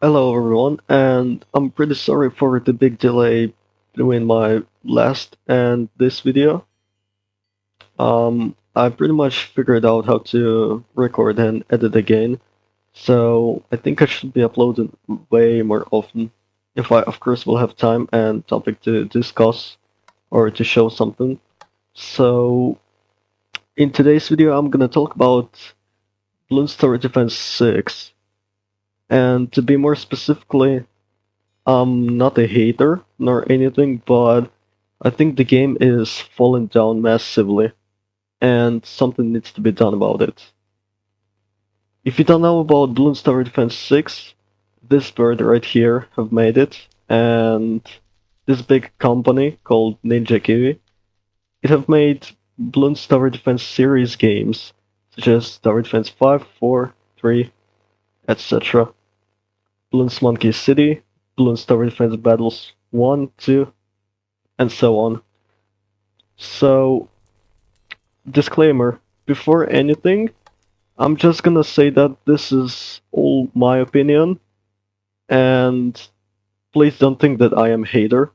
Hello everyone, and I'm pretty sorry for the big delay between my last and this video. I pretty much figured out how to record and edit again, so I think I should be uploading way more often if I, of course, will have time and topic to discuss or to show something. So, in today's video, I'm gonna talk about Bloons Tower Defense 6, and to be more specifically, I'm not a hater nor anything, but I think the game is falling down massively, and something needs to be done about it. If you don't know about Bloons Tower Defense 6, this bird right here have made it, and this big company called Ninja Kiwi, it have made Bloons Tower Defense series games, such as Tower Defense 5, 4, 3, etc. Bloons Monkey City, Bloons Tower Defense Battles 1, 2, and so on. So, disclaimer, before anything, I'm just gonna say that this is all my opinion, and please don't think that I am hater.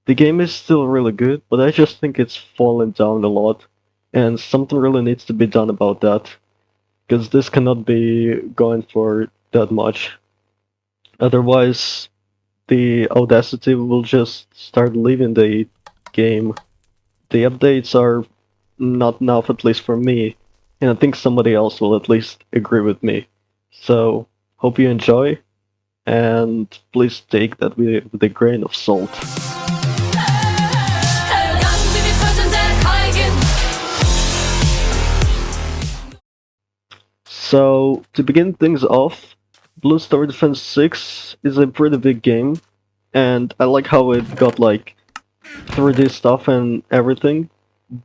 The game is still really good, but I just think it's fallen down a lot, and something really needs to be done about that, because this cannot be going for that much. Otherwise, the Audacity will just start leaving the game. The updates are not enough, at least for me, and I think somebody else will at least agree with me. So, hope you enjoy, and please take that with a grain of salt. So, to begin things off, Bloons Tower Defense 6 is a pretty big game, and I like how it got like 3D stuff and everything,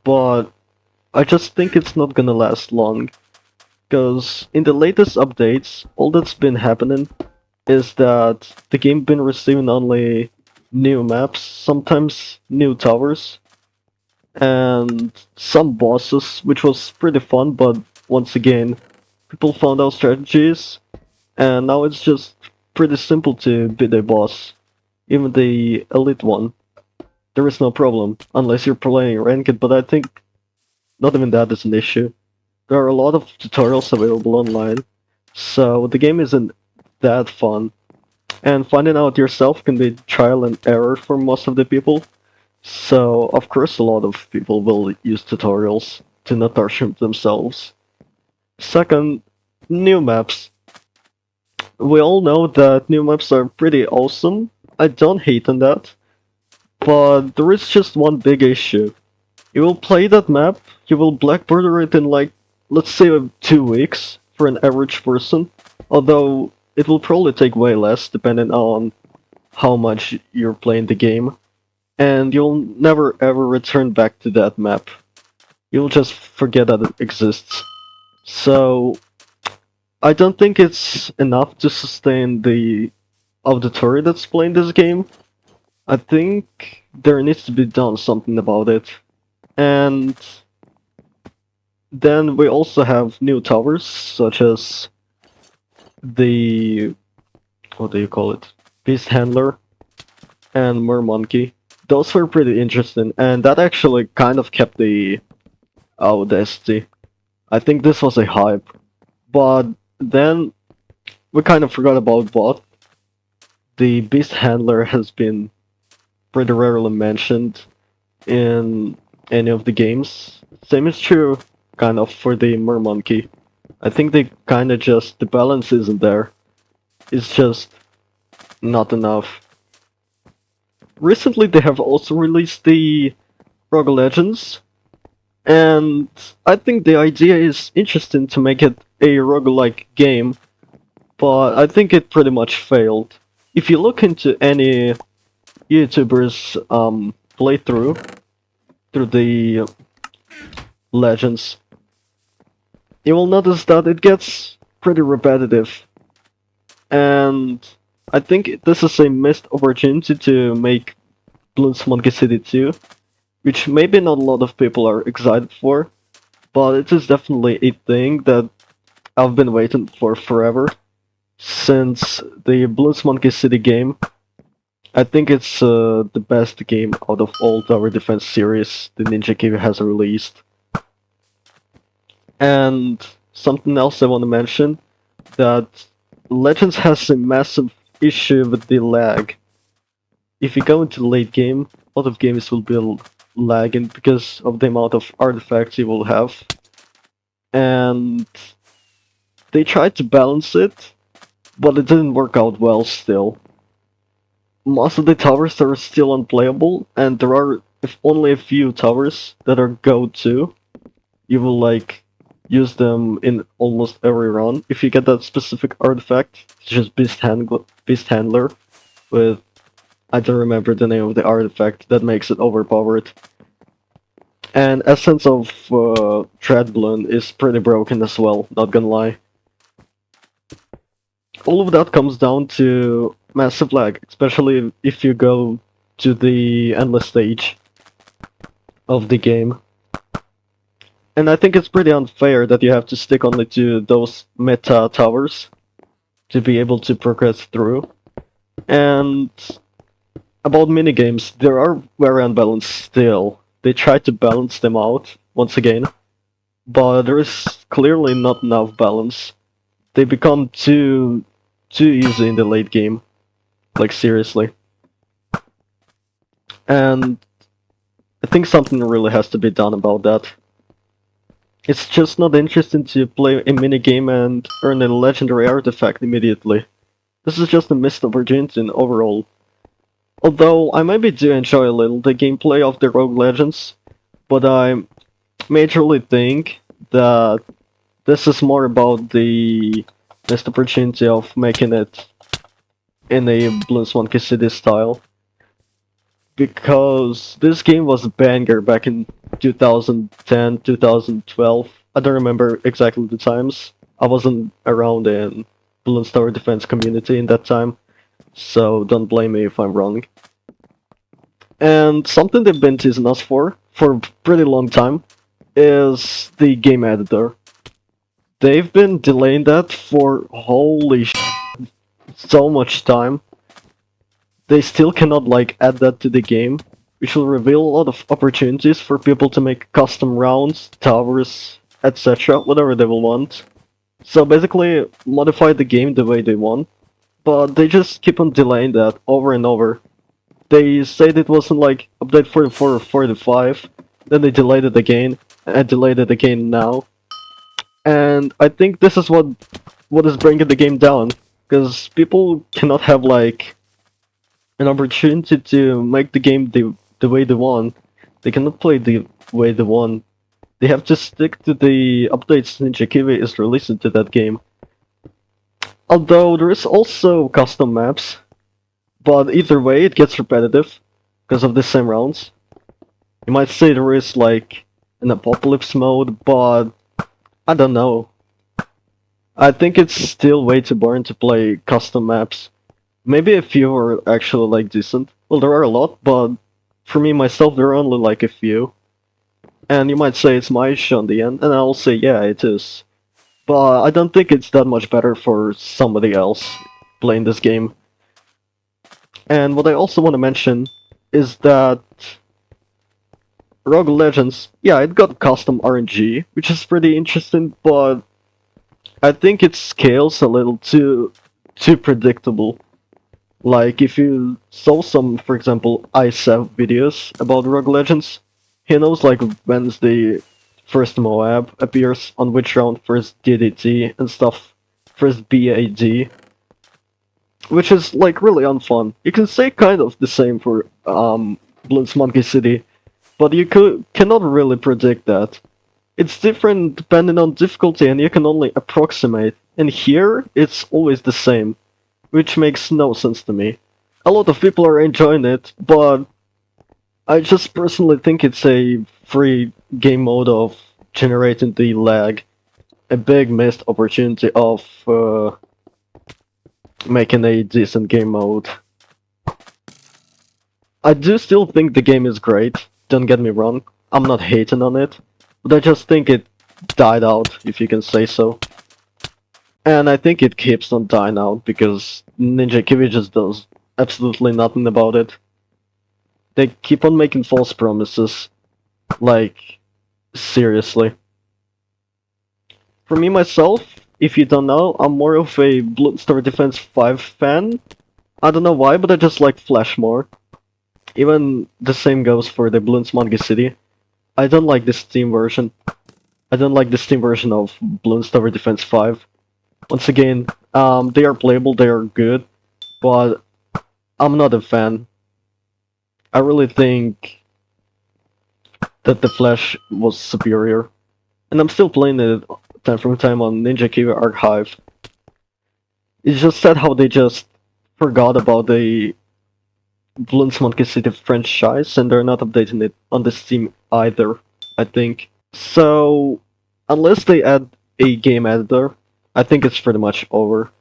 but I just think it's not gonna last long. Because in the latest updates, all that's been happening is that the game been receiving only new maps, sometimes new towers, and some bosses, which was pretty fun, but once again, people found out strategies, and now it's just pretty simple to beat a boss, even the elite one. There is no problem, unless you're playing ranked, but I think not even that is an issue. There are a lot of tutorials available online, so the game isn't that fun. And finding out yourself can be trial and error for most of the people. So, of course, a lot of people will use tutorials to not torture themselves. Second, new maps. We all know that new maps are pretty awesome. I don't hate on that. But there is just one big issue. You will play that map, you will black border it in like, let's say 2 weeks for an average person, although it will probably take way less depending on how much you're playing the game, and you'll never ever return back to that map. You'll just forget that it exists. So, I don't think it's enough to sustain the auditory that's playing this game. I think there needs to be done something about it. And then we also have new towers, such as the, what do you call it? Beast Handler and Mermonkey. Those were pretty interesting, and that actually kind of kept the audacity. I think this was a hype. But then we kind of forgot about bot. The Beast Handler has been pretty rarely mentioned in any of the games. Same is true, kind of, for the Mermonkey. I think they kind of just, the balance isn't there. It's just not enough. Recently they have also released the Rogue Legends, and I think the idea is interesting to make it a roguelike game, but I think it pretty much failed. If you look into any YouTuber's playthrough through the Legends, you will notice that it gets pretty repetitive. And I think this is a missed opportunity to make Bloons Monkey City 2, which maybe not a lot of people are excited for, but it is definitely a thing that I've been waiting for forever. since the Blues Monkey City game, I think it's the best game out of all tower defense series the Ninja Kiwi has released. And something else I want to mention, that Legends has a massive issue with the lag. If you go into the late game, a lot of games will be lagging because of the amount of artifacts you will have. And they tried to balance it, but it didn't work out well still. Most of the towers are still unplayable, and there are only a few towers that are go-to. You will like use them in almost every run. If you get that specific artifact, it's just Beast Handler with, I don't remember the name of the artifact that makes it overpowered. And Essence of Treadbloom is pretty broken as well, not gonna lie. All of that comes down to massive lag, especially if you go to the endless stage of the game. And I think it's pretty unfair that you have to stick only to those meta towers to be able to progress through. And about minigames, they are very unbalanced still. They try to balance them out once again, but there is clearly not enough balance. They become too easy in the late game, like seriously. And I think something really has to be done about that. It's just not interesting to play a minigame and earn a legendary artifact immediately. This is just a missed opportunity overall. Although I maybe do enjoy a little the gameplay of the Rogue Legends, but I majorly think that this is more about the missed opportunity of making it in a Bloons Monkey City style. Because this game was a banger back in 2010, 2012. I don't remember exactly the times. I wasn't around in Bloons Tower Defense community in that time, so don't blame me if I'm wrong. And something they've been teasing us for a pretty long time is the game editor. They've been delaying that for holy so much time. They still cannot like add that to the game, which will reveal a lot of opportunities for people to make custom rounds, towers, etc., whatever they will want. So basically, modify the game the way they want, but they just keep on delaying that over and over. They said it wasn't like update 44 or 45, then they delayed it again, and delayed it again now. And I think this is what is bringing the game down, because people cannot have like an opportunity to make the game the way they want. They cannot play the way they want. They have to stick to the updates Ninja Kiwi is releasing to that game. Although there is also custom maps, but either way it gets repetitive because of the same rounds. You might say there is like an apocalypse mode, but I don't know. I think it's still way too boring to play custom maps. Maybe a few are actually like decent. Well, there are a lot, but for me myself, there are only like a few. And you might say it's my issue in the end, and I'll say yeah, it is. But I don't think it's that much better for somebody else playing this game. And what I also want to mention is that Rogue Legends, yeah, it got custom RNG, which is pretty interesting, but I think it scales a little too predictable. Like, if you saw some, for example, ISAV videos about Rogue Legends, he knows, like, when's the first Moab appears, on which round first DDT and stuff, first BAD, which is, like, really unfun. You can say kind of the same for, Bloons Monkey City, but you cannot really predict that. It's different depending on difficulty, and you can only approximate, and here, it's always the same, which makes no sense to me. A lot of people are enjoying it, but I just personally think it's a free game mode of generating the lag. A big missed opportunity of making a decent game mode. I do still think the game is great, don't get me wrong. I'm not hating on it, but I just think it died out, if you can say so. And I think it keeps on dying out because Ninja Kiwi just does absolutely nothing about it. They keep on making false promises. Like, seriously. For me myself, if you don't know, I'm more of a Bloonstar Defense 5 fan. I don't know why, but I just like Flash more. Even the same goes for the Bloons Monkey City. I don't like the Steam version. I don't like the Steam version of Bloons Tower Defense 5. Once again, they are playable, they are good, but I'm not a fan. I really think that the Flash was superior. And I'm still playing it time from time on Ninja Kiwi Archive. It's just sad how they just forgot about the Bloons Monkey City franchise and they're not updating it on the Steam either, I think. So, unless they add a game editor, I think it's pretty much over.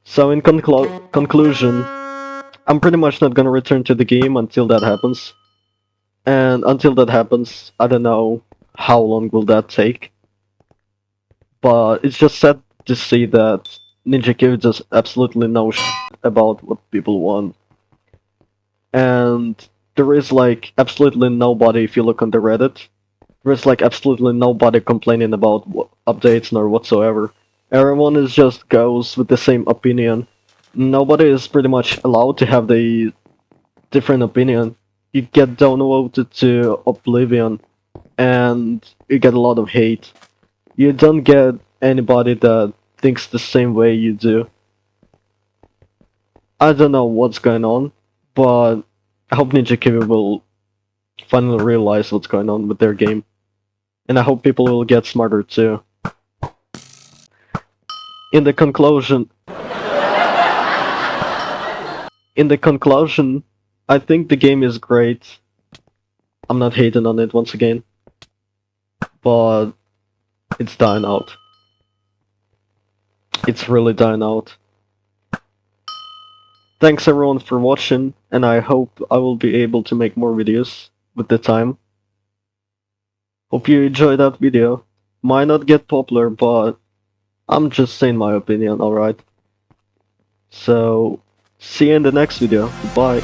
So, in conclusion, I'm pretty much not gonna return to the game until that happens. And until that happens, I don't know how long will that take. But it's just sad to see that Ninja Kiwi does absolutely no shit about what people want. And there is like absolutely nobody, if you look on the Reddit, there is like absolutely nobody complaining about updates nor whatsoever. Everyone is just goes with the same opinion. Nobody is pretty much allowed to have the different opinion. You get downvoted to oblivion, and you get a lot of hate. You don't get anybody that thinks the same way you do. I don't know what's going on, but I hope Ninja Kiwi will finally realize what's going on with their game. And I hope people will get smarter too. In the conclusion, I think the game is great. I'm not hating on it once again, but it's dying out. It's really dying out. Thanks everyone for watching, and I hope I will be able to make more videos with the time. Hope you enjoyed that video. Might not get popular, but I'm just saying my opinion, alright? So, see you in the next video. Goodbye.